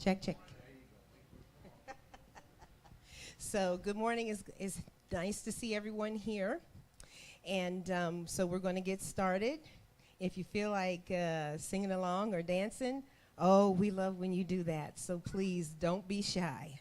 check, check. So good morning. It's nice to see everyone here. And so we're going to get started. If you feel like singing along or dancing, oh, we love when you do that. So please don't be shy.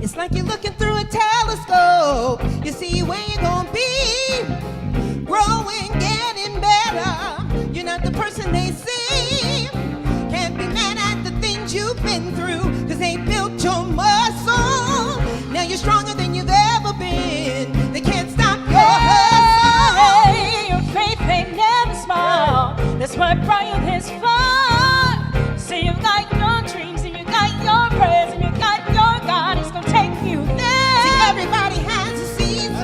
It's like you're looking through a telescope. You see where you're gonna be, growing, getting better. You're not the person they see. Can't be mad at the things you've been through, 'cause they built your muscle. Now you're stronger than you've ever been. They can't stop your hustle. Hey, your faith ain't never small. That's what brought you this far. So you got your dreams and you got your prayers and you got your God. It's gonna take you there. See, everybody has a season,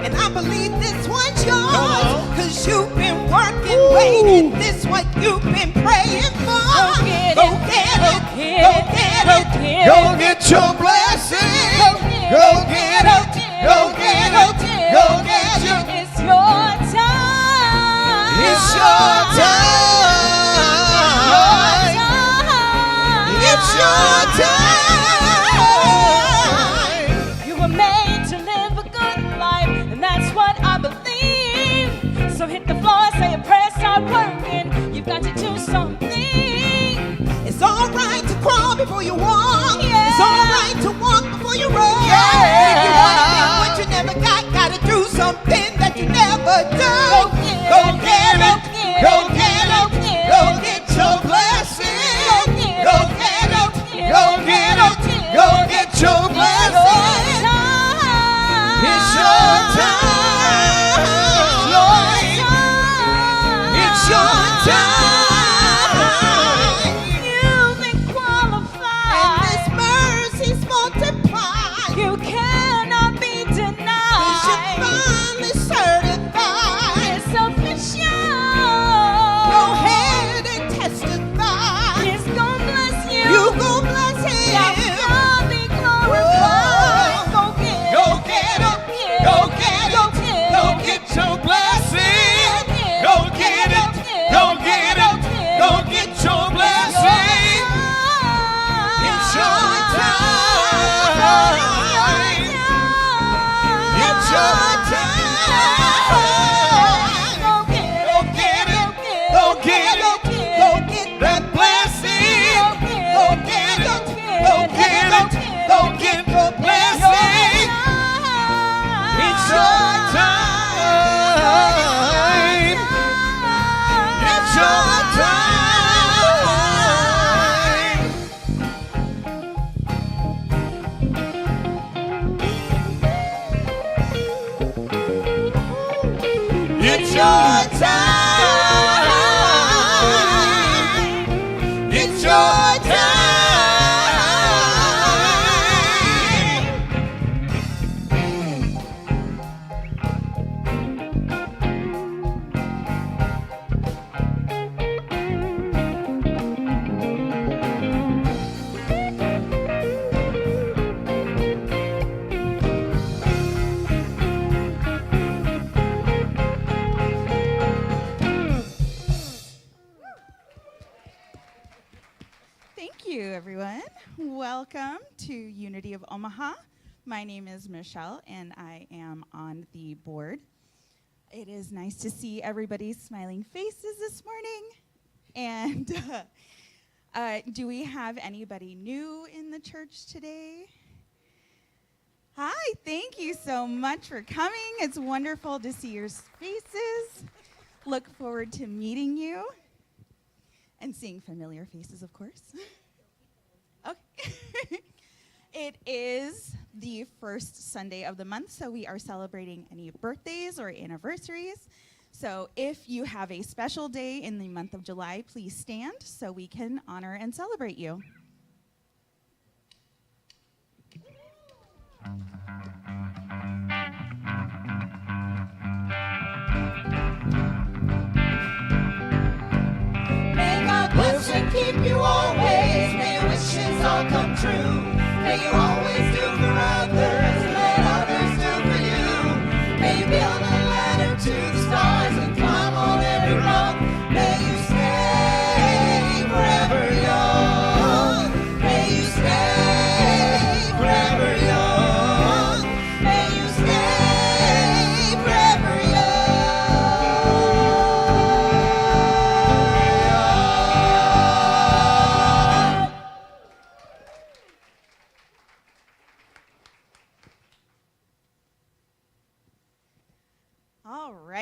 and I believe this one's yours. 'Cause you've been working, waiting. This what you've been praying for. Go get Go it. get Go it. get Go it. get Go it. get Go it. get your blessing. Go get Go it. get it. Go get it. Go get your. It's your time. It's your time. It's your time. You were made to live a good life, and that's what I believe. So hit the floor, say a prayer, start working. You've got to do something. It's all right to crawl before you walk. Yeah. It's all right to walk before you run. Yeah. If you want to get what you never got, gotta do something that you never do. Go get it. Go get it. Go get it. Go get your blessing. Go get it. Go get it. Go get your blessing. It's your time. It's your time. You've been qualified. And this mercy's multiplied. You cannot be 'Cause you're denied. finally certified. It's official. Go ahead and testify. He's gonna bless you. You gon' bless Let him. God be glorified. Go get it. Go get it. Go get it. Go get your blessing. Go get it. Go get it. Go get your blessing. It's your time. It's your time. Go get Go get it. Go get it. Go get That blessing. Go get it. Go get it. Go get the blessing. It's your time. It's your time. It's your time. It's your time. Thank you, everyone. Welcome to Unity of Omaha. My name is Michelle, and I am on the board. It is nice to see everybody's smiling faces this morning. And do we have anybody new in the church today? Hi, thank you so much for coming. It's wonderful to see your faces. Look forward to meeting you. And seeing familiar faces, of course. Okay. It is the first Sunday of the month, so we are celebrating any birthdays or anniversaries. So if you have a special day in the month of July, please stand so we can honor and celebrate you. May God bless and keep you always. May your wishes all come true. May you always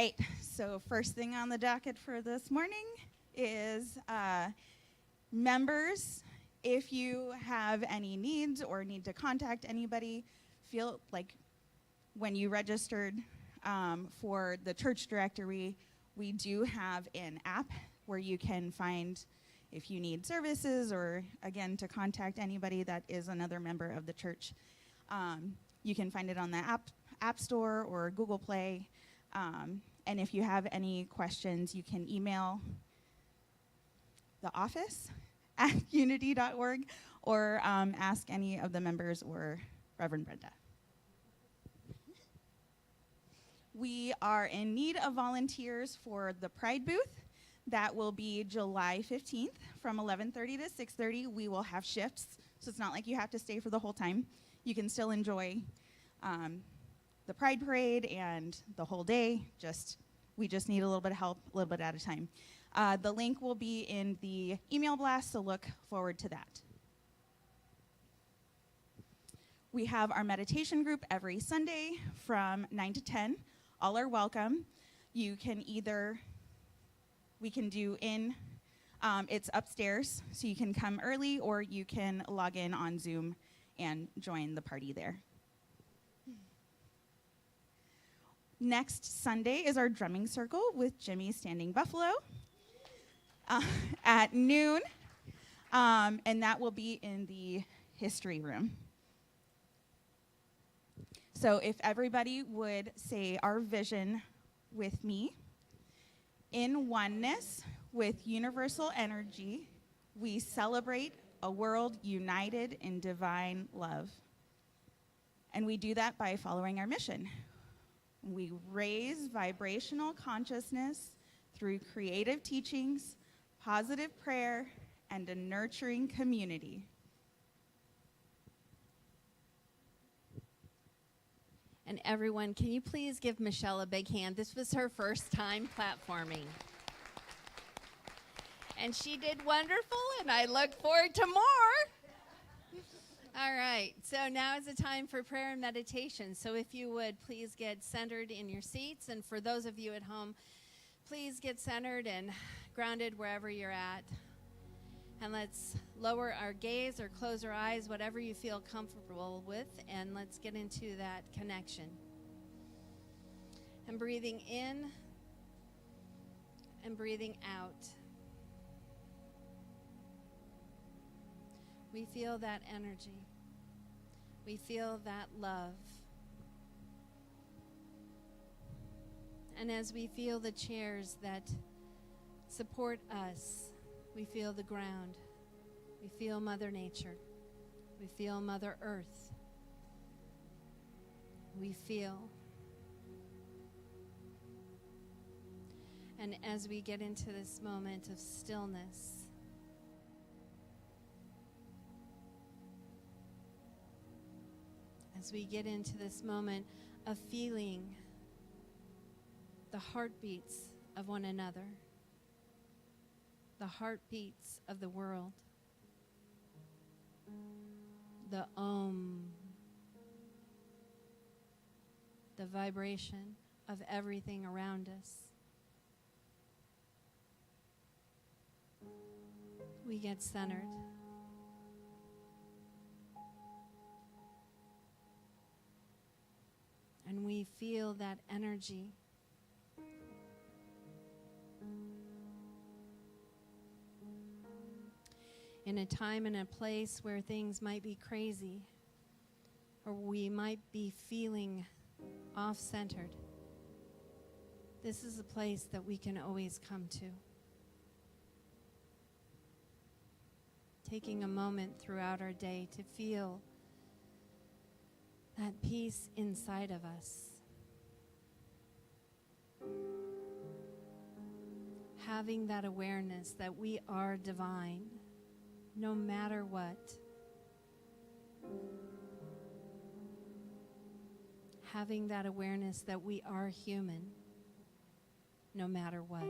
right, so first thing on the docket for this morning is members. If you have any needs or need to contact anybody, feel like when you registered for the church directory, we do have an app where you can find if you need services or, again, to contact anybody that is another member of the church. You can find it on the App Store or Google Play. And if you have any questions, you can email the office at unity.org or ask any of the members or Reverend Brenda. We are in need of volunteers for the Pride booth. That will be July 15th from 11:30 to 6:30. We will have shifts, so it's not like you have to stay for the whole time. You can still enjoy the Pride Parade and the whole day. We just need a little bit of help, a little bit at a time. The link will be in the email blast, so look forward to that. We have our meditation group every Sunday from 9 to 10. All are welcome. You can we can do it's upstairs, so you can come early or you can log in on Zoom and join the party there. Next Sunday is our drumming circle with Jimmy Standing Buffalo at noon, and that will be in the history room. So if everybody would say our vision with me. In oneness with universal energy, we celebrate a world united in divine love. And we do that by following our mission. We raise vibrational consciousness through creative teachings, positive prayer, and a nurturing community. And everyone, can you please give Michelle a big hand? This was her first time platforming. And she did wonderful, and I look forward to more. All right, so now is the time for prayer and meditation. So if you would, please get centered in your seats. And for those of you at home, please get centered and grounded wherever you're at. And let's lower our gaze or close our eyes, whatever you feel comfortable with, and let's get into that connection. And breathing in and breathing out. We feel that energy. We feel that love. And as we feel the chairs that support us, we feel the ground. We feel Mother Nature. We feel Mother Earth. We feel. And as we get into this moment of stillness, as we get into this moment of feeling the heartbeats of one another, the heartbeats of the world, the the vibration of everything around us. We get centered. And we feel that energy. In a time and a place where things might be crazy, or we might be feeling off-centered, this is a place that we can always come to. Taking a moment throughout our day to feel that peace inside of us. Having that awareness that we are divine, no matter what. Having that awareness that we are human, no matter what.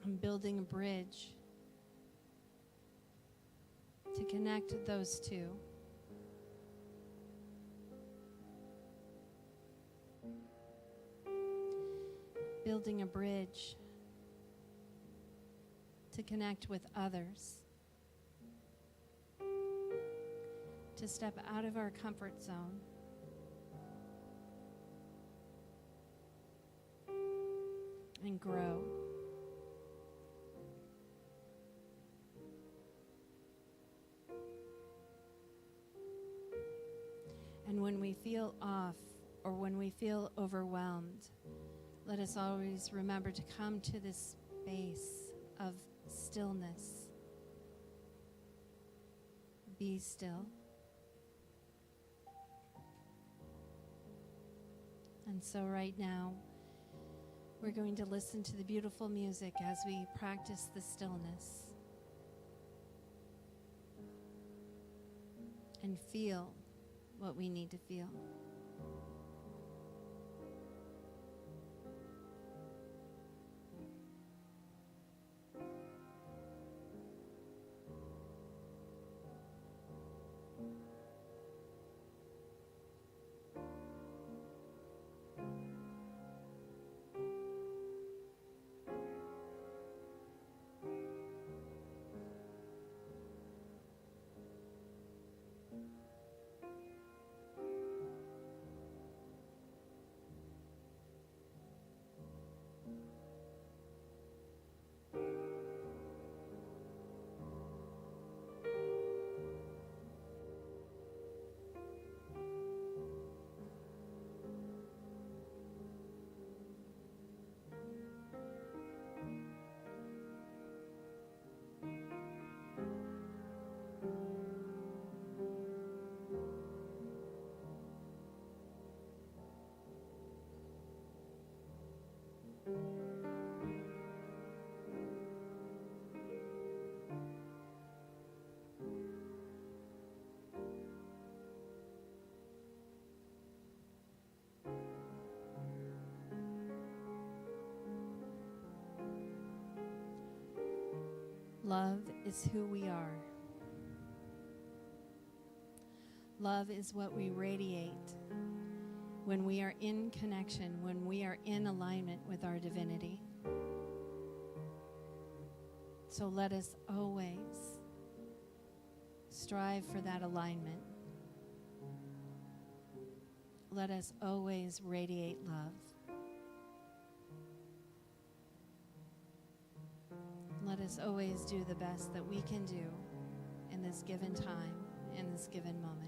I'm building a bridge to connect those two. building a bridge to connect with others, to step out of our comfort zone and grow. And when we feel off or when we feel overwhelmed, let us always remember to come to this space of stillness. Be still. And so right now, we're going to listen to the beautiful music as we practice the stillness and feel what we need to feel. Love is who we are. Love is what we radiate when we are in connection, when we are in alignment with our divinity. So let us always strive for that alignment. Let us always radiate love. Let us always do the best that we can do in this given time, in this given moment.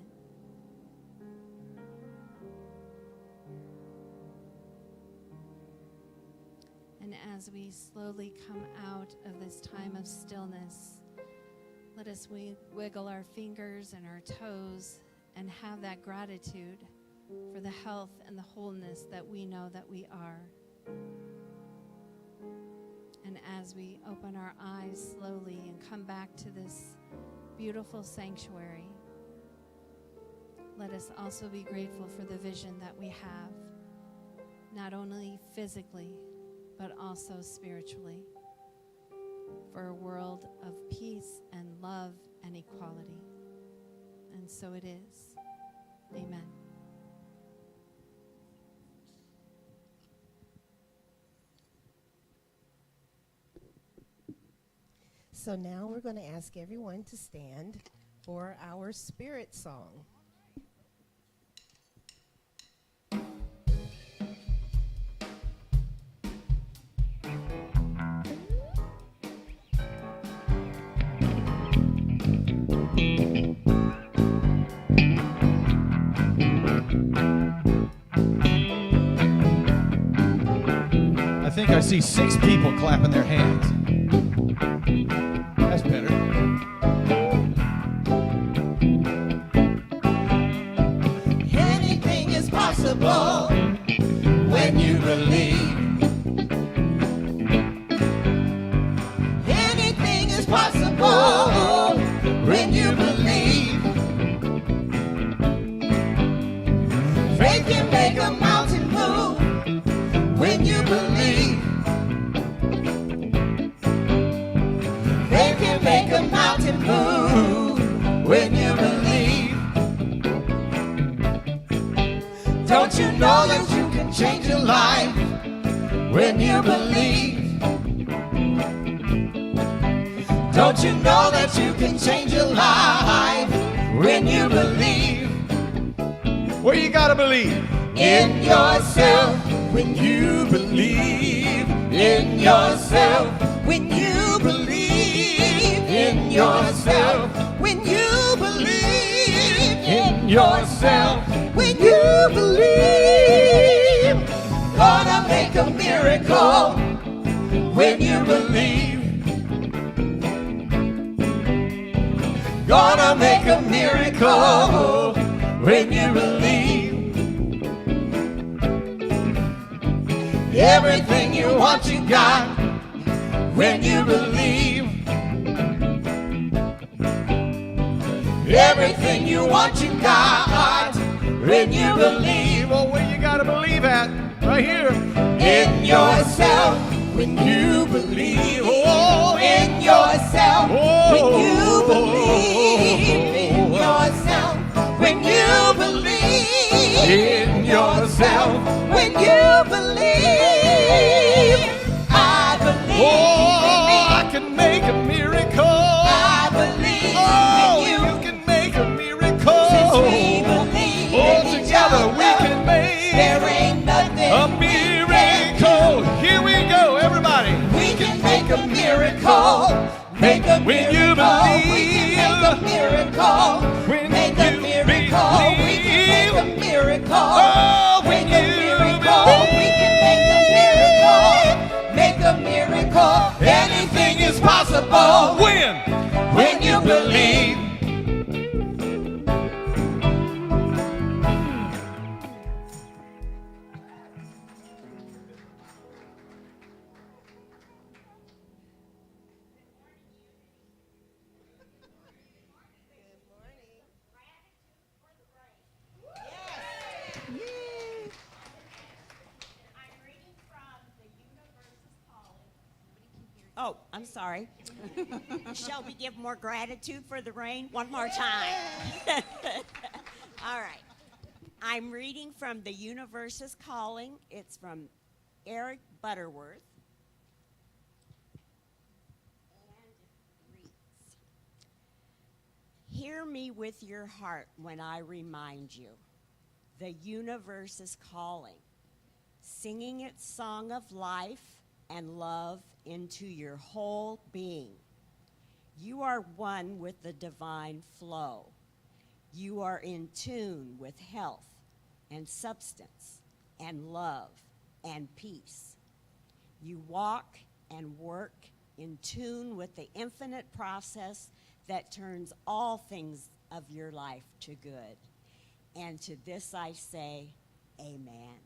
And as we slowly come out of this time of stillness, let us wiggle our fingers and our toes and have that gratitude for the health and the wholeness that we know that we are. And as we open our eyes slowly and come back to this beautiful sanctuary, let us also be grateful for the vision that we have, not only physically, but also spiritually, for a world of peace and love and equality. And so it is. Amen. So now we're going to ask everyone to stand for our spirit song. I think I see 6 people clapping their hands. That's better. Anything is possible when you believe. Anything is possible when you believe. Faith can make a mountain move when you believe. Faith can make a mountain move when you believe. Don't you know that you can change your life when you believe. Don't you know that you can change your life when you believe? Where you gotta believe? In yourself. When you believe in yourself. When you believe In yourself. when you believe In yourself. when you believe, Gonna make a miracle when you believe. Gonna make a miracle when you believe. Everything you want, you got when you believe. Everything you want, you got when you believe. Oh, where you gotta believe at? Right here. In yourself. When you believe. Oh, in yourself. Oh. When you believe in yourself. When you believe in yourself. when you believe, I believe Oh, I can make a miracle. I believe Oh, in you. you can make a miracle. Since we believe Oh, in each together we other, can make there ain't nothing a we can't miracle. Here we go, everybody. We can make a miracle. Make a When you miracle. We believe. can make a miracle. When Make a you miracle. We can make a believe. miracle. Oh, when Make a you miracle. believe. We can make a miracle. Make a miracle. Anything is possible. When you believe. Oh, I'm sorry. Shall we give more gratitude for the rain? One more time. All right. I'm reading from The Universe is Calling. It's from Eric Butterworth. And it reads, hear me with your heart when I remind you. The universe is calling, singing its song of life and love into your whole being. You are one with the divine flow. You are in tune with health and substance and love and peace. You walk and work in tune with the infinite process that turns all things of your life to good. And to this I say, amen.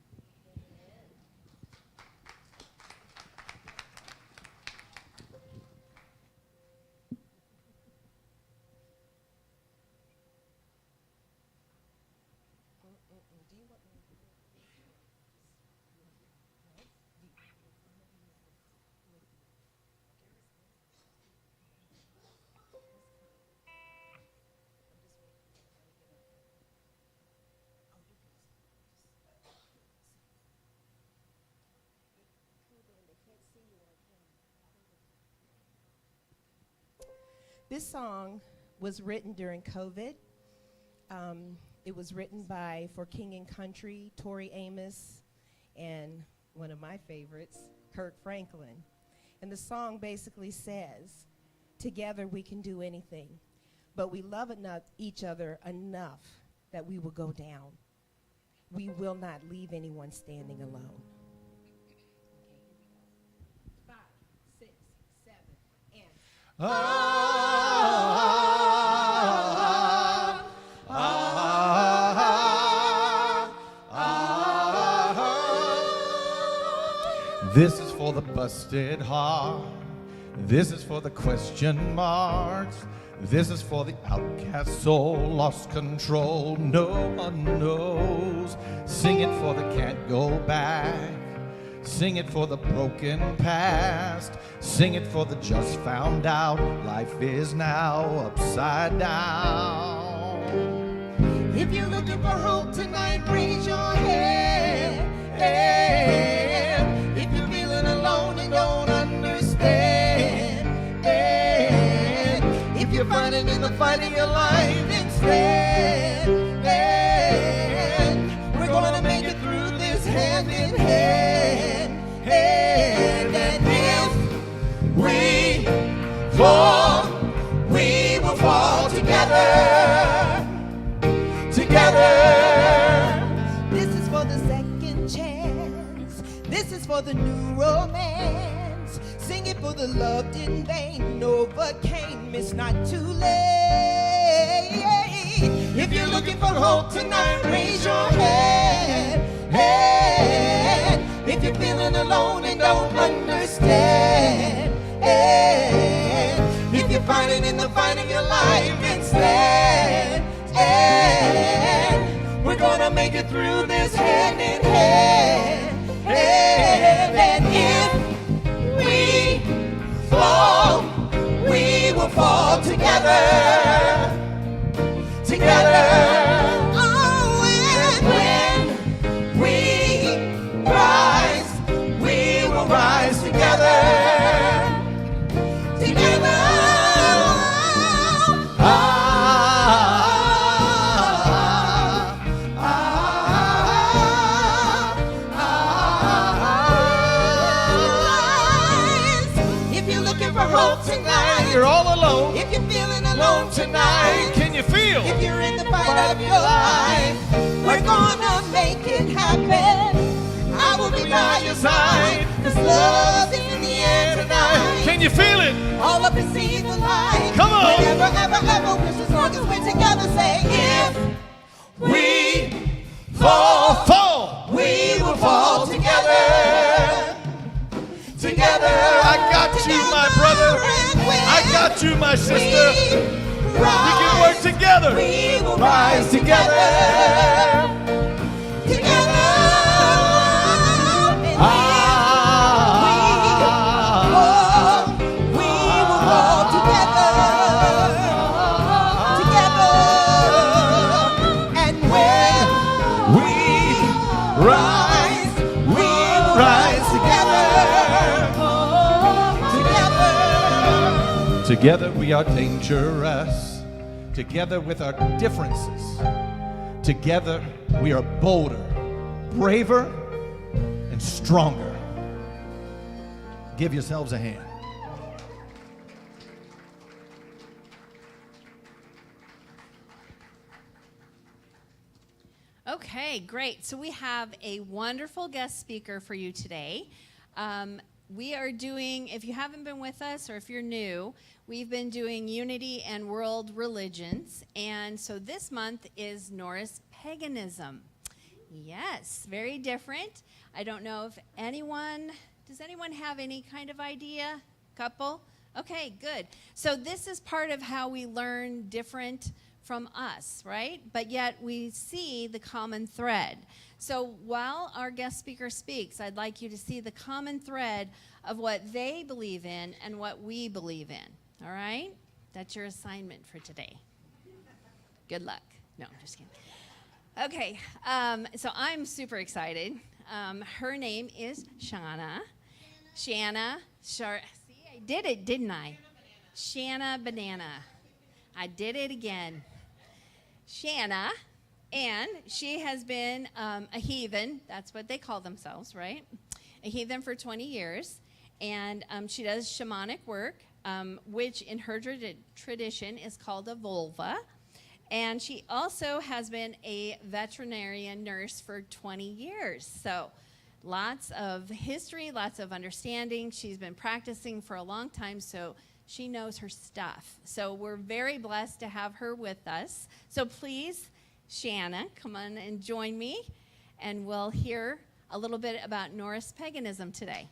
This song was written during COVID. It was written by For King and Country, Tori Amos, and one of my favorites, Kirk Franklin. And the song basically says, together we can do anything, but we love each other enough that we will go down. We will not leave anyone standing alone. Okay, 5, 6, 7, and... This is for the busted heart. This is for the question marks. This is for the outcast soul, lost control, no one knows. Sing it for the can't go back. Sing it for the broken past. Sing it for the just found out. Life is now upside down. If you're looking for hope tonight, raise your hand. If you feel you're fighting in the fight of your life, instead, we're gonna make it through this hand in hand. And if we fall, we will fall together. Together. This is for the second chance. This is for the new romance. Sing it for the loved in vain, overcame. It's not too late. If you're looking for hope tonight, raise your hand. If you're feeling alone and don't understand, if you're fighting in the fight of your life instead, we're gonna make it through this hand in hand. And if we fall, we will fall together. Together. Oh, and when we rise, we will rise together. Together. Hope tonight. You're all alone. If you're feeling alone tonight, Can you feel? if you're in the fight of your life, we're gonna make it happen. I will be by your side, 'cause love's in the air tonight. Can you feel it? All up and see the light. Come on. We never, ever wish as long as we're together. Say, if We fall. we will fall together. Together. I got you, my brother. I got you, my sister. We can work together. We will rise together. Together. And we will fall together. Together. And when We rise. We rise together. Together we are dangerous. Together with our differences. Together we are bolder, braver, and stronger. Give yourselves a hand. Okay, great. So we have a wonderful guest speaker for you today. We are doing, if you haven't been with us or if you're new, we've been doing unity and world religions. And so this month is Norse Paganism. Yes, very different. I don't know if does anyone have any kind of idea? Couple? Okay, good. So this is part of how we learn different from us, right? But yet we see the common thread. So while our guest speaker speaks, I'd like you to see the common thread of what they believe in and what we believe in, all right? That's your assignment for today. Good luck. No, I'm just kidding. Okay, so I'm super excited. Her name is Shanna. Shanna. See, I did it, didn't I? Shanna Banana. I did it again. Shanna, and she has been a heathen. That's what they call themselves, right? A heathen for 20 years. And she does shamanic work, which in her tradition is called a vulva. And she also has been a veterinarian nurse for 20 years. So lots of history, lots of understanding. She's been practicing for a long time, so she knows her stuff. So we're very blessed to have her with us. So please, Shanna, come on and join me, and we'll hear a little bit about Norse paganism today.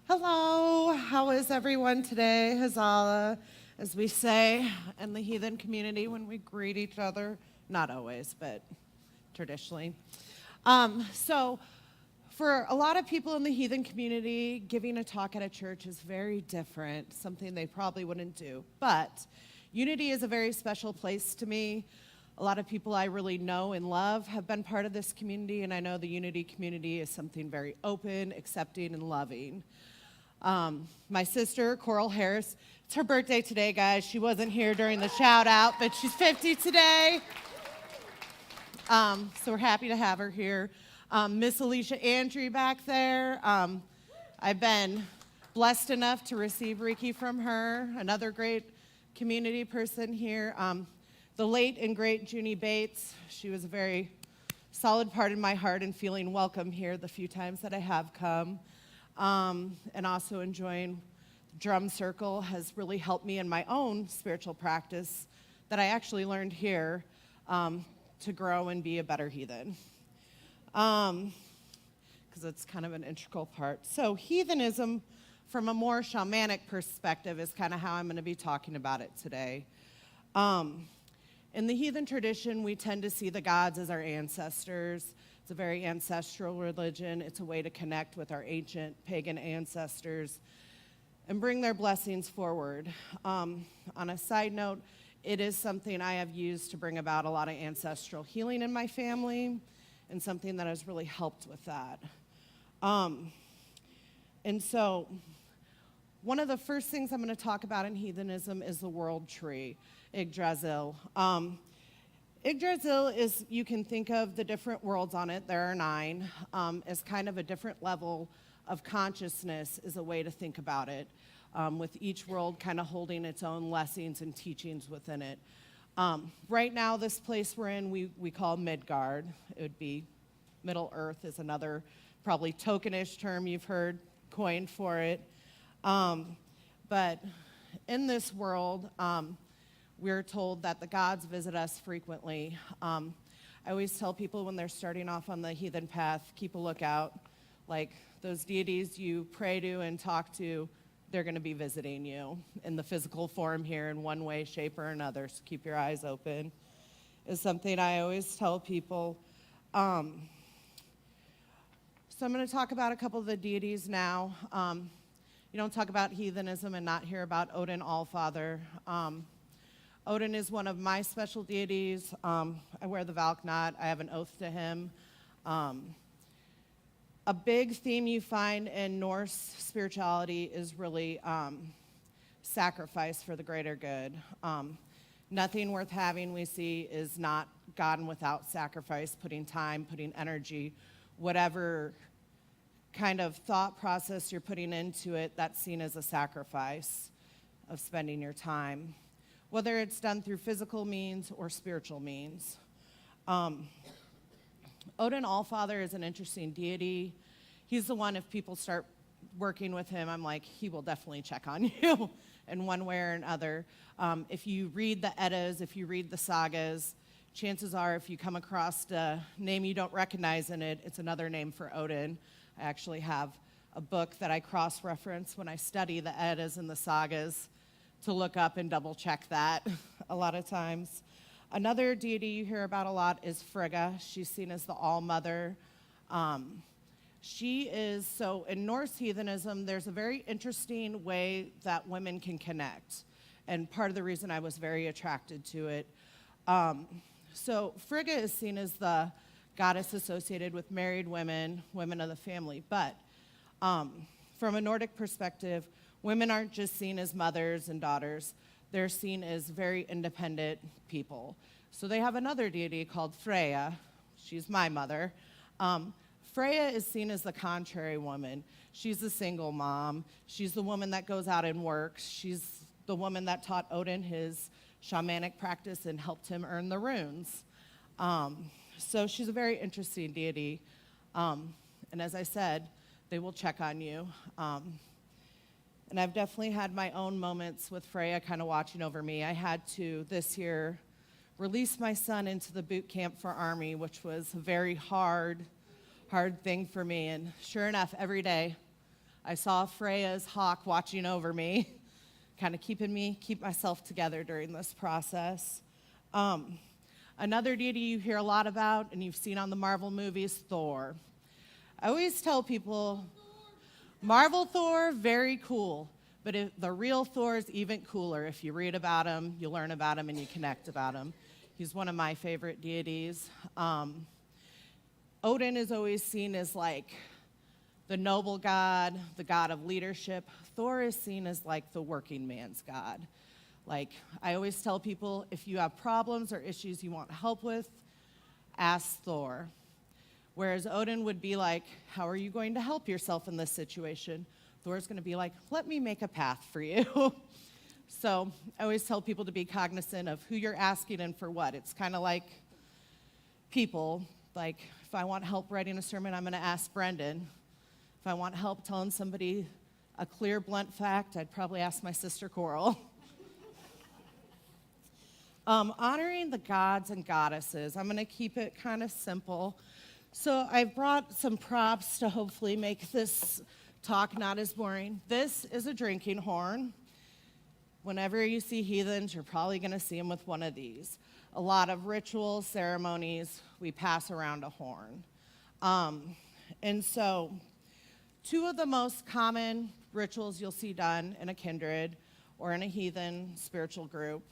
Hello, how is everyone today? Hazala, as we say in the heathen community when we greet each other. Not always, but traditionally. So for a lot of people in the heathen community, giving a talk at a church is very different, something they probably wouldn't do. But Unity is a very special place to me. A lot of people I really know and love have been part of this community, and I know the Unity community is something very open, accepting, and loving. My sister, Coral Harris, it's her birthday today, guys. She wasn't here during the shout out, but she's 50 today. So we're happy to have her here. Miss Alicia Andrew back there. I've been blessed enough to receive Reiki from her, another great community person here. The late and great Junie Bates, she was a very solid part in my heart and feeling welcome here the few times that I have come. And also enjoying drum circle has really helped me in my own spiritual practice that I actually learned here to grow and be a better heathen. Because it's kind of an integral part. So heathenism from a more shamanic perspective is kind of how I'm going to be talking about it today. In the heathen tradition, we tend to see the gods as our ancestors. It's a very ancestral religion. It's a way to connect with our ancient pagan ancestors and bring their blessings forward. On a side note, it is something I have used to bring about a lot of ancestral healing in my family and something that has really helped with that. And so one of the first things I'm going to talk about in heathenism is the world tree, Yggdrasil. Yggdrasil is, you can think of the different worlds on it, there are 9, as kind of a different level of consciousness is a way to think about it, with each world kind of holding its own lessons and teachings within it. Right now, this place we're in, we call Midgard. It would be Middle Earth is another probably tokenish term you've heard coined for it. But in this world, we're told that the gods visit us frequently. I always tell people when they're starting off on the heathen path, keep a lookout. Like those deities you pray to and talk to, they're going to be visiting you in the physical form here in one way, shape, or another. So keep your eyes open. Is something I always tell people. So I'm going to talk about a couple of the deities now. You don't talk about heathenism and not hear about Odin Allfather. Odin is one of my special deities. I wear the Valknot. I have an oath to him. A big theme you find in Norse spirituality is really sacrifice for the greater good. Nothing worth having we see is not gotten without sacrifice, putting time, putting energy, whatever kind of thought process you're putting into it, that's seen as a sacrifice of spending your time, whether it's done through physical means or spiritual means. Odin Allfather is an interesting deity. He's the one, if people start working with him, I'm like, he will definitely check on you in one way or another. If you read the Eddas, if you read the sagas, chances are if you come across a name you don't recognize in it, it's another name for Odin. I actually have a book that I cross-reference when I study the Eddas and the sagas to look up and double-check that a lot of times. Another deity you hear about a lot is Frigga. She's seen as the All-Mother. She is, so in Norse heathenism, there's a very interesting way that women can connect. And part of the reason I was very attracted to it. So Frigga is seen as the goddess associated with married women, women of the family. But from a Nordic perspective, women aren't just seen as mothers and daughters. They're seen as very independent people. So they have another deity called Freya. She's my mother. Freya is seen as the contrary woman. She's a single mom. She's the woman that goes out and works. She's the woman that taught Odin his shamanic practice and helped him earn the runes. So she's a very interesting deity. And as I said, they will check on you. And I've definitely had my own moments with Freya kind of watching over me. I had to, this year, release my son into the boot camp for Army, which was a very hard thing for me. And sure enough, every day, I saw Freya's hawk watching over me, kind of keep myself together during this process. Another deity you hear a lot about, and you've seen on the Marvel movies, Thor. I always tell people, Marvel Thor, very cool, but the real Thor is even cooler. If you read about him, you learn about him, and you connect about him. He's one of my favorite deities. Odin is always seen as like the noble god, the god of leadership. Thor is seen as like the working man's god. Like, I always tell people, if you have problems or issues you want help with, ask Thor. Whereas Odin would be like, how are you going to help yourself in this situation? Thor's going to be like, let me make a path for you. So I always tell people to be cognizant of who you're asking and for what. It's kind of like people. Like, if I want help writing a sermon, I'm going to ask Brendan. If I want help telling somebody a clear, blunt fact, I'd probably ask my sister Coral. Honoring the gods and goddesses. I'm going to keep it kind of simple. So I've brought some props to hopefully make this talk not as boring. This is a drinking horn. Whenever you see heathens, you're probably going to see them with one of these. A lot of rituals, ceremonies, we pass around a horn. And so 2 of the most common rituals you'll see done in a kindred or in a heathen spiritual group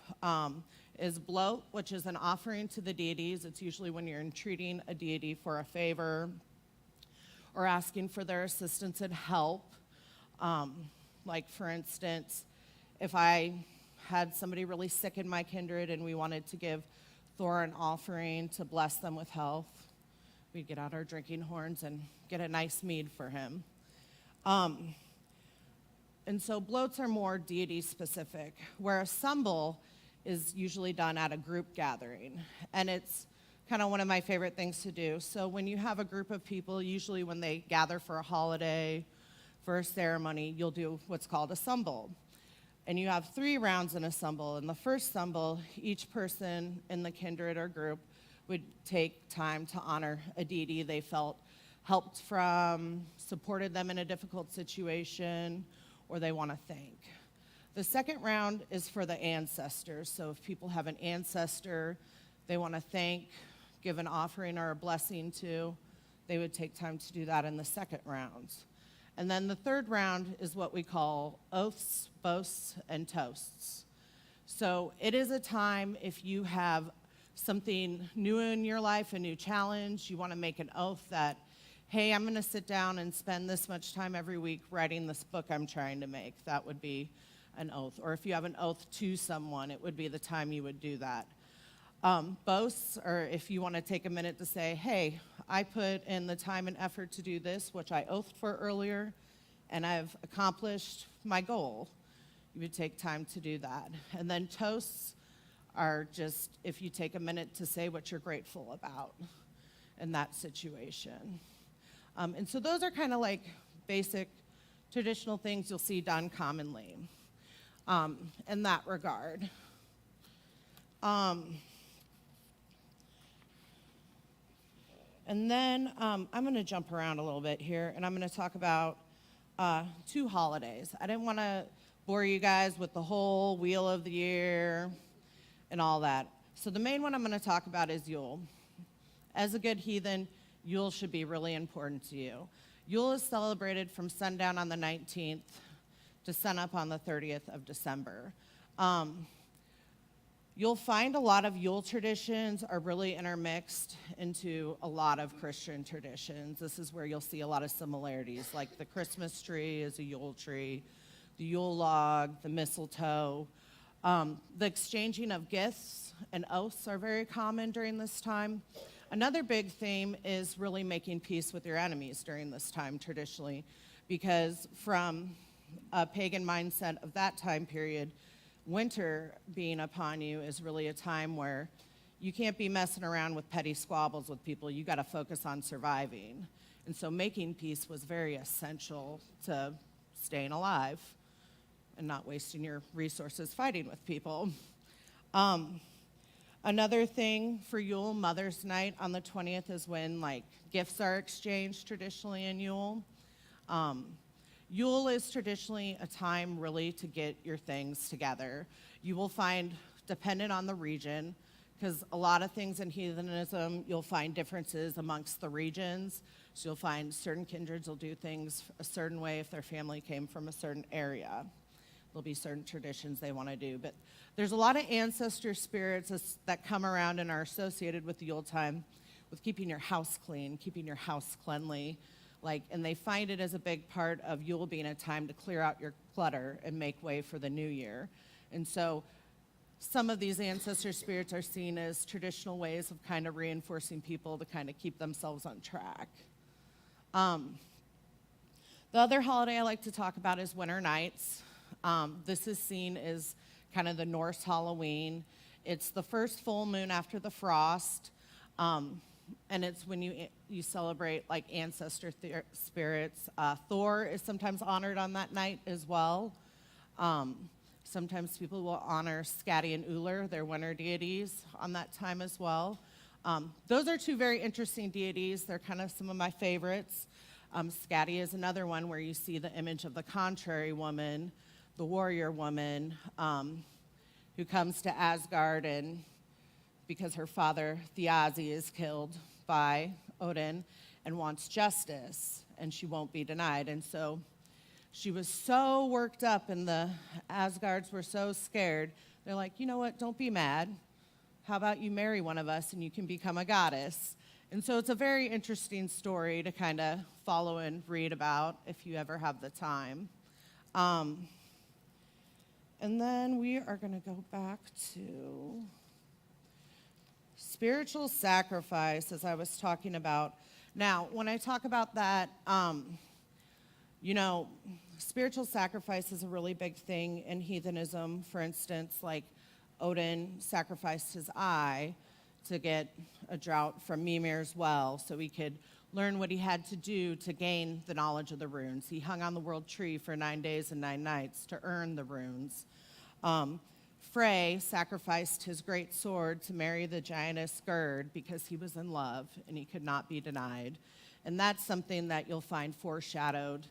is bloat, which is an offering to the deities. It's usually when you're entreating a deity for a favor or asking for their assistance and help. Like, for instance, if I had somebody really sick in my kindred and we wanted to give Thor an offering to bless them with health, we'd get out our drinking horns and get a nice mead for him. And so bloats are more deity specific, where a symbol is usually done at a group gathering. And it's kind of one of my favorite things to do. So when you have a group of people, usually when they gather for a holiday, for a ceremony, you'll do what's called a symbol. And you have 3 rounds in a symbol. In the first symbol, each person in the kindred or group would take time to honor a deity they felt helped from, supported them in a difficult situation, or they want to thank. The second round is for the ancestors. So if people have an ancestor they want to thank, give an offering or a blessing to, they would take time to do that in the second round. And then the third round is what we call oaths, boasts, and toasts. So it is a time if you have something new in your life, a new challenge, you want to make an oath that, hey, I'm going to sit down and spend this much time every week writing this book I'm trying to make. That would be an oath. Or if you have an oath to someone, it would be the time you would do that. Boasts, or if you want to take a minute to say, hey, I put in the time and effort to do this, which I oathed for earlier, and I've accomplished my goal. You would take time to do that. And then toasts are just if you take a minute to say what you're grateful about in that situation. And so those are kind of like basic traditional things you'll see done commonly in that regard. And then I'm going to jump around a little bit here, and I'm going to talk about 2 holidays. I didn't want to bore you guys with the whole wheel of the year and all that. So the main one I'm going to talk about is Yule. As a good heathen, Yule should be really important to you. Yule is celebrated from sundown on the 19th to sunup on the 30th of December. You'll find a lot of Yule traditions are really intermixed into a lot of Christian traditions. This is where you'll see a lot of similarities, like the Christmas tree is a Yule tree, the Yule log, the mistletoe. The exchanging of gifts and oaths are very common during this time. Another big theme is really making peace with your enemies during this time traditionally, because from a pagan mindset of that time period, winter being upon you is really a time where you can't be messing around with petty squabbles with people. You got to focus on surviving. And so making peace was very essential to staying alive and not wasting your resources fighting with people. Another thing for Yule, Mother's Night on the 20th is when like gifts are exchanged traditionally in Yule. Yule is traditionally a time really to get your things together. You will find, dependent on the region, because a lot of things in heathenism, you'll find differences amongst the regions. So you'll find certain kindreds will do things a certain way if their family came from a certain area. there'll be certain traditions they want to do. But there's a lot of ancestor spirits that come around and are associated with the Yule time, with keeping your house clean, keeping your house cleanly. And they find it as a big part of Yule being a time to clear out your clutter and make way for the new year. And so some of these ancestor spirits are seen as traditional ways of kind of reinforcing people to kind of keep themselves on track. The other holiday I like to talk about is Winter Nights. This is seen as kind of the Norse Halloween. It's the first full moon after the frost, and it's when you celebrate ancestor spirits. Thor is sometimes honored on that night as well. Sometimes people will honor Skadi and Uller, their winter deities, on that time as well. Those are two very interesting deities. They're kind of some of my favorites. Skadi is another one where you see the image of the contrary woman, the warrior woman, who comes to Asgard and because her father, Thiazi, is killed by Odin and wants justice, and she won't be denied. And so she was so worked up, and the Asgards were so scared. They're like, you know what, don't be mad. How about you marry one of us and you can become a goddess? And so it's a very interesting story to kind of follow and read about if you ever have the time. And then we are going to go back to spiritual sacrifice, as I was talking about. Now, when I talk about that, spiritual sacrifice is a really big thing in heathenism. For instance, Odin sacrificed his eye to get a drought from Mimir's well so he could learn what he had to do to gain the knowledge of the runes. He hung on the world tree for 9 days and 9 nights to earn the runes. Frey sacrificed his great sword to marry the giantess Gerd because he was in love and he could not be denied. And that's something that you'll find foreshadowed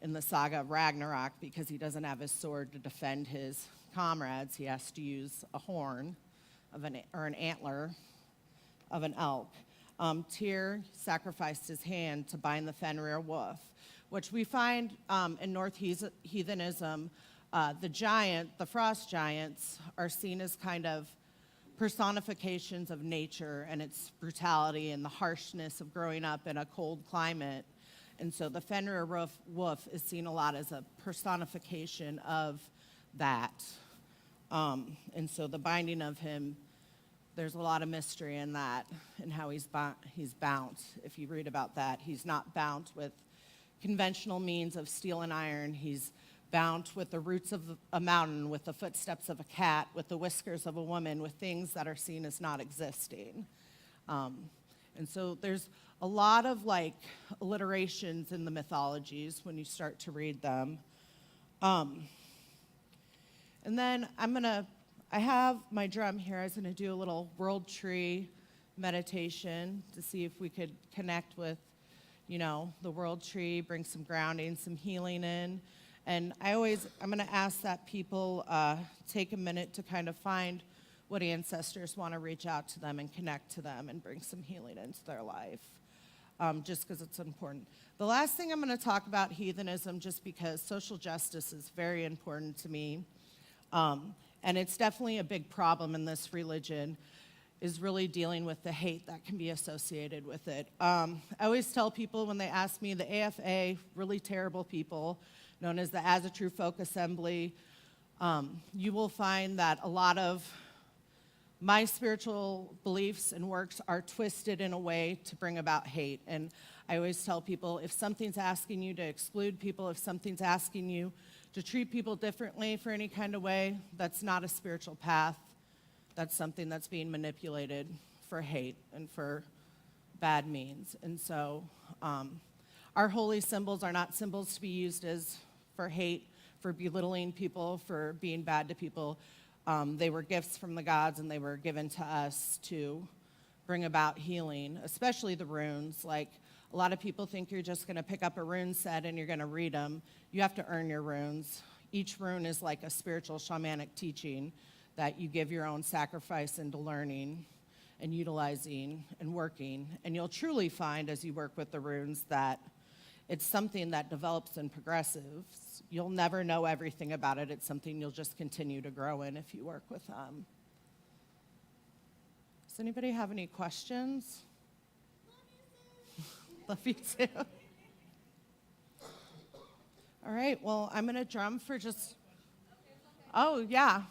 in the saga of Ragnarok, because he doesn't have his sword to defend his comrades. He has to use a horn or an antler of an elk. Tyr sacrificed his hand to bind the Fenrir wolf, which we find in North heathenism. The frost giants are seen as kind of personifications of nature and its brutality and the harshness of growing up in a cold climate. And so the Fenrir wolf is seen a lot as a personification of that. And so the binding of him, there's a lot of mystery in that and how he's bound. If you read about that, he's not bound with conventional means of steel and iron. He's bound with the roots of a mountain, with the footsteps of a cat, with the whiskers of a woman, with things that are seen as not existing. And so there's a lot of alliterations in the mythologies when you start to read them. And then I have my drum here. I was going to do a little world tree meditation to see if we could connect with, the world tree, bring some grounding, some healing in. And I'm going to ask that people take a minute to kind of find what ancestors want to reach out to them and connect to them and bring some healing into their life, just because it's important. The last thing I'm going to talk about heathenism, just because social justice is very important to me, and it's definitely a big problem in this religion, is really dealing with the hate that can be associated with it. I always tell people when they ask me, the AFA, really terrible people, known as the As a True Folk Assembly, you will find that a lot of my spiritual beliefs and works are twisted in a way to bring about hate. And I always tell people, if something's asking you to exclude people, if something's asking you to treat people differently for any kind of way, that's not a spiritual path. That's something that's being manipulated for hate and for bad means. And so our holy symbols are not symbols to be used as for hate, for belittling people, for being bad to people. They were gifts from the gods, and they were given to us to bring about healing, especially the runes. A lot of people think you're just going to pick up a rune set and you're going to read them. You have to earn your runes. Each rune is like a spiritual shamanic teaching that you give your own sacrifice into learning and utilizing and working. And you'll truly find as you work with the runes that it's something that develops and progresses. You'll never know everything about it. It's something you'll just continue to grow in if you work with them. Does anybody have any questions? Love you too. All right, well, I'm going to drum for just, oh, yeah.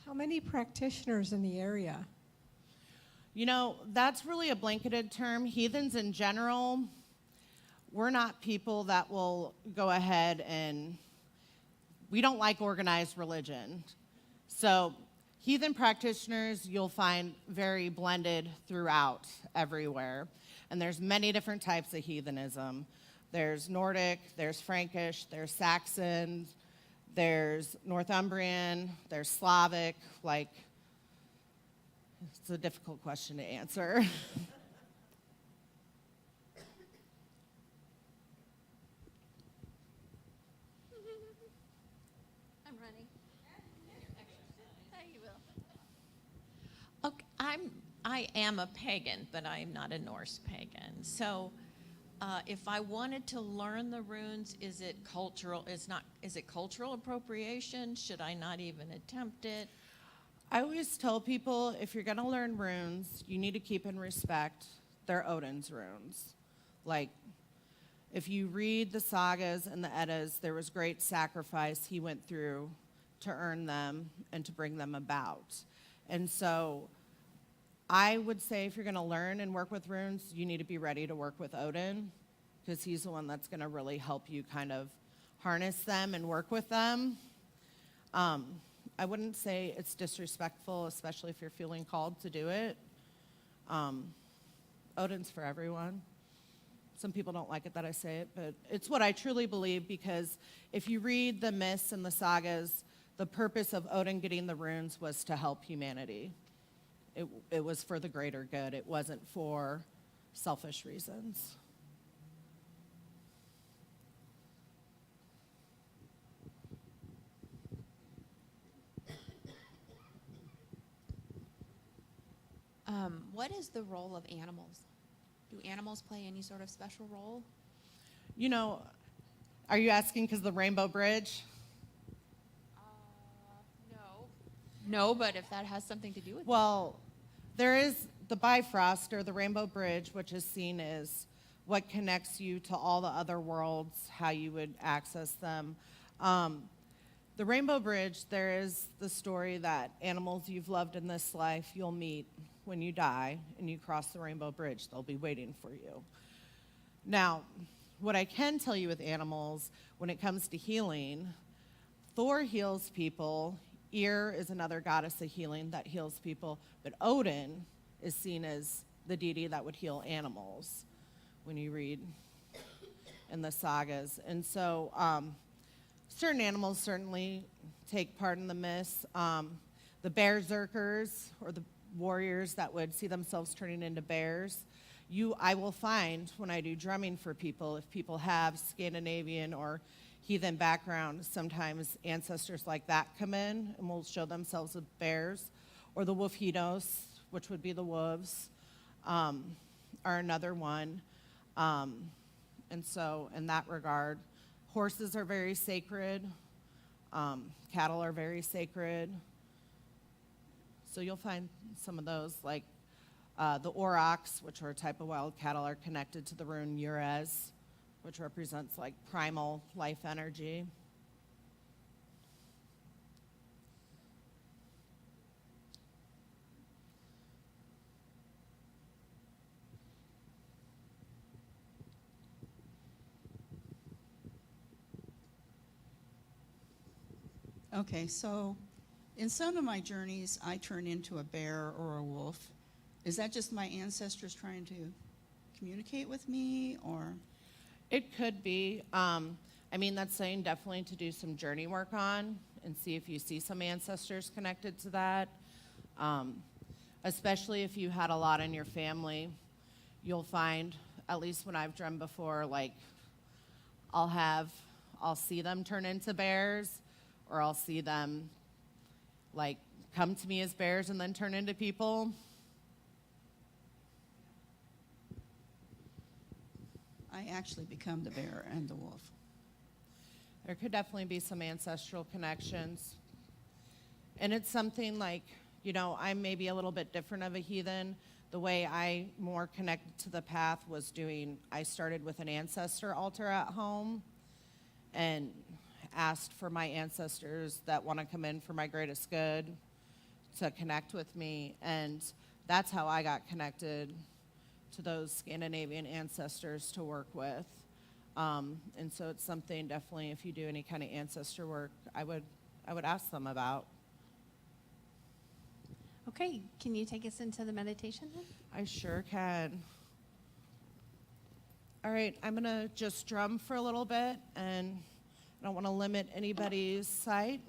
How many practitioners in the area? You know, that's really a blanketed term. Heathens in general, we're not people that will go ahead and, we don't like organized religion. So heathen practitioners, you'll find very blended throughout everywhere. And there's many different types of heathenism. There's Nordic, there's Frankish, there's Saxon, there's Northumbrian, there's Slavic. Like, it's a difficult question to answer. I'm running. Oh, you will. Okay, I am a pagan, but I am not a Norse pagan. So, if I wanted to learn the runes, is it cultural? Is it cultural appropriation? Should I not even attempt it? I always tell people, if you're going to learn runes, you need to keep in respect they're Odin's runes. Like, if you read the sagas and the Eddas, there was great sacrifice he went through to earn them and to bring them about. And so I would say if you're going to learn and work with runes, you need to be ready to work with Odin, because he's the one that's going to really help you kind of harness them and work with them. I wouldn't say it's disrespectful, especially if you're feeling called to do it. Odin's for everyone. Some people don't like it that I say it, but it's what I truly believe, because if you read the myths and the sagas, the purpose of Odin getting the runes was to help humanity. It was for the greater good. It wasn't for selfish reasons. What is the role of animals? Do animals play any sort of special role? You know, are you asking because the Rainbow Bridge? No. No, but if that has something to do with Well, there is the Bifrost, or the Rainbow Bridge, which is seen as what connects you to all the other worlds, how you would access them. The Rainbow Bridge, there is the story that animals you've loved in this life, you'll meet when you die and you cross the Rainbow Bridge. They'll be waiting for you. Now, what I can tell you with animals, when it comes to healing, Thor heals people. Yer is another goddess of healing that heals people. But Odin is seen as the deity that would heal animals when you read in the sagas. And so certain animals certainly take part in the myths. The berserkers, or the warriors that would see themselves turning into bears. I will find when I do drumming for people, if people have Scandinavian or heathen background, sometimes ancestors like that come in and will show themselves as bears, or the wolfhinos, which would be the wolves, are another one. And so in that regard, horses are very sacred. Cattle are very sacred. So you'll find some of those, like the aurochs, which are a type of wild cattle, are connected to the rune Urez, which represents like primal life energy. Okay, so in some of my journeys, I turn into a bear or a wolf. Is that just my ancestors trying to communicate with me, or? It could be. I mean, that's something definitely to do some journey work on and see if you see some ancestors connected to that. Especially if you had a lot in your family, you'll find, at least when I've drummed before, like I'll see them turn into bears, or I'll see them like come to me as bears and then turn into people. I actually become the bear and the wolf. There could definitely be some ancestral connections. And it's something like, you know, I'm maybe a little bit different of a heathen. The way I more connected to the path was I started with an ancestor altar at home and asked for my ancestors that want to come in for my greatest good to connect with me. And that's how I got connected to those Scandinavian ancestors to work with. And so it's something definitely, if you do any kind of ancestor work, I would ask them about. Okay, can you take us into the meditation then? I sure can. All right, I'm going to just drum for a little bit, and I don't want to limit anybody's sight.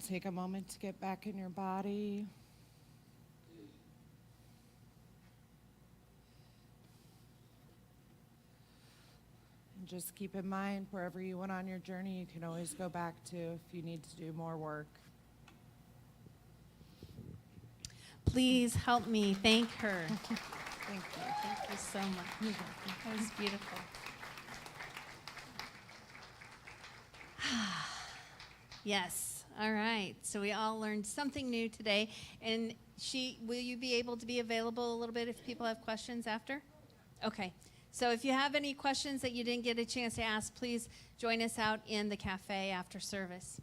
take a moment to get back in your body. And just keep in mind, wherever you went on your journey, you can always go back to if you need to do more work. Please help me thank her. Thank you. Thank you so much. That was beautiful. Yes. All right. So we all learned something new today. And will you be able to be available a little bit if people have questions after? Okay. So if you have any questions that you didn't get a chance to ask, please join us out in the cafe after service.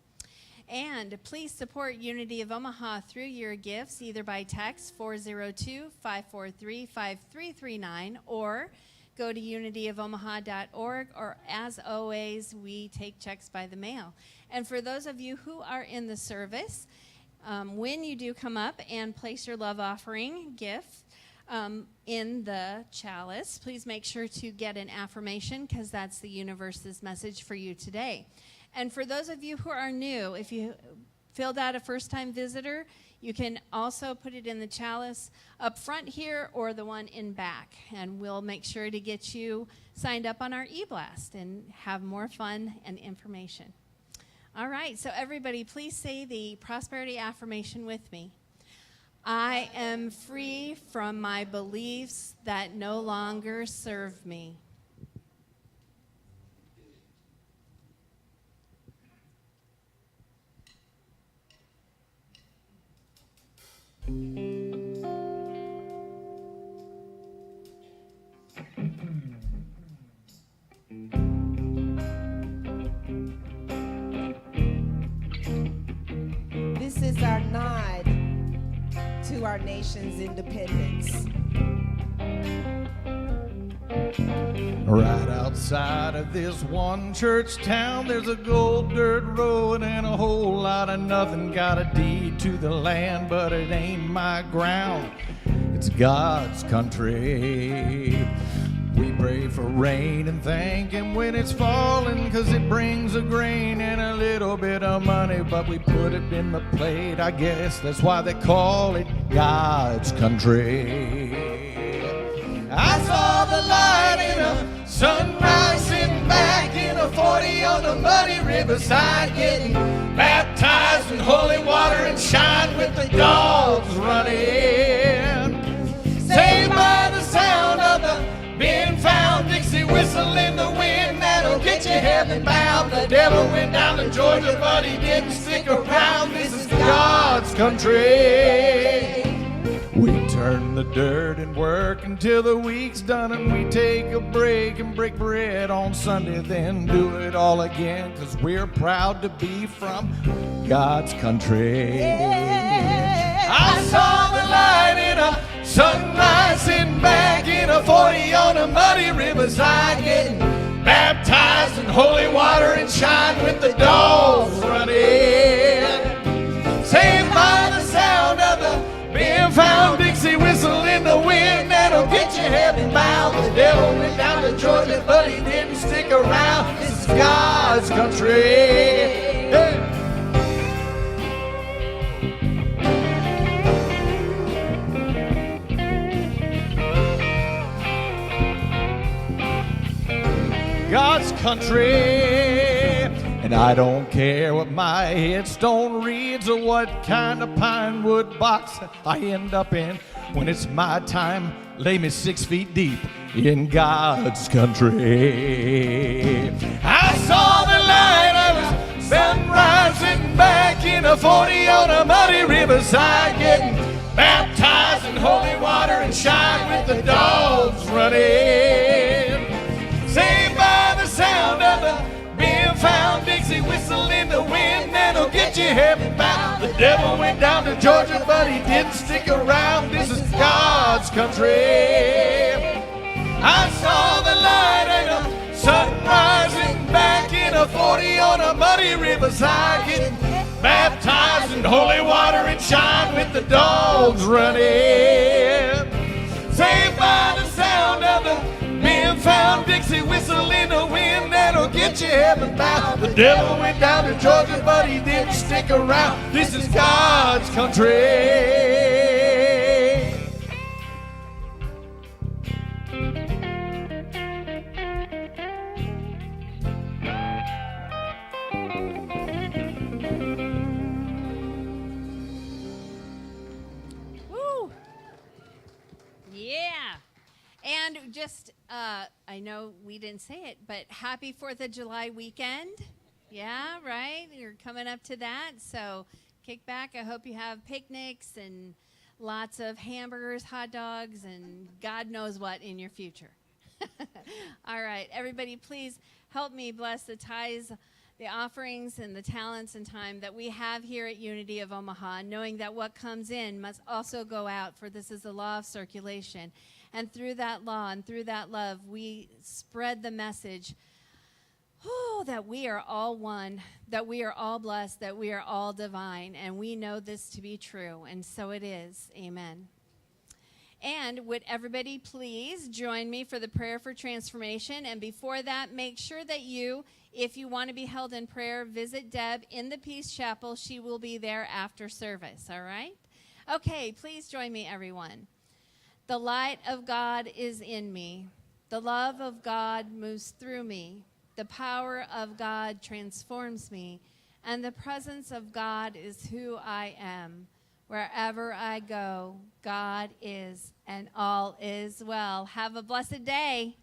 And please support Unity of Omaha through your gifts, either by text 402-543-5339 or go to unityofomaha.org, or as always, we take checks by the mail. And for those of you who are in the service, when you do come up and place your love offering gift in the chalice, please make sure to get an affirmation, because that's the universe's message for you today. And for those of you who are new, if you filled out a first-time visitor, you can also put it in the chalice up front here or the one in back. And we'll make sure to get you signed up on our e-blast and have more fun and information. All right, so everybody, please say the prosperity affirmation with me. I am free from my beliefs that no longer serve me. This is our nod to our nation's independence. Right outside of this one church town, there's a gold dirt road and a whole lot of nothing. Got a deed to the land, but it ain't my ground. It's God's country. We pray for rain and thank Him when it's falling, 'cause it brings a grain and a little bit of money, but we put it in the plate. I guess that's why they call it God's country. I saw the light in a sunrise, sitting back in a 40 on the muddy riverside, getting baptized in holy water and shine with the dogs running. Saved by the sound of the being found Dixie whistle in the wind that'll get you heaven bound. The devil went down to Georgia, but he didn't stick around. This is God's country. We turn the dirt and work until the week's done, and we take a break and break bread on Sunday, then do it all again, 'cause we're proud to be from God's country. I saw the light in a sunrise, sitting back in a 40 on a muddy riverside, getting baptized in holy water and shine with the dogs running. Saved by the sound of the being found Dixie whistle in the wind that'll get you heaven bound. The devil went down to Georgia, but he didn't stick around. This is God's country. Hey. God's country. And I don't care what my headstone reads or what kind of pine wood box I end up in. When it's my time, lay me 6 feet deep in God's country. I saw the light of the sunrise, sitting back in a 40 on a muddy riverside, getting baptized in holy water and shine with the dogs running. Saved by the sound of the being found Dixie whistle in the wind that'll get you heaven bound. The devil went down to Georgia, but he didn't stick around. This is God's country. I saw the light and a sun rising back in a 40 on a muddy riverside, getting baptized in holy water and shine with the dogs running. Saved by the sound of the being found pound Dixie whistle in the wind that'll get you heaven bound. The devil went down to Georgia, but he didn't stick around. This is God's country. Woo! Yeah. And just, I know we didn't say it, but happy 4th of July weekend. Yeah, right? You're coming up to that. So kick back. I hope you have picnics and lots of hamburgers, hot dogs, and God knows what in your future. All right. Everybody, please help me bless the tithes, the offerings, and the talents and time that we have here at Unity of Omaha, knowing that what comes in must also go out, for this is the law of circulation. And through that law and through that love, we spread the message that we are all one, that we are all blessed, that we are all divine. And we know this to be true. And so it is. Amen. And would everybody please join me for the prayer for transformation? And before that, make sure that you, if you want to be held in prayer, visit Deb in the Peace Chapel. She will be there after service, all right? Okay, please join me, everyone. The light of God is in me. The love of God moves through me. The power of God transforms me. And the presence of God is who I am. Wherever I go, God is, and all is well. Have a blessed day.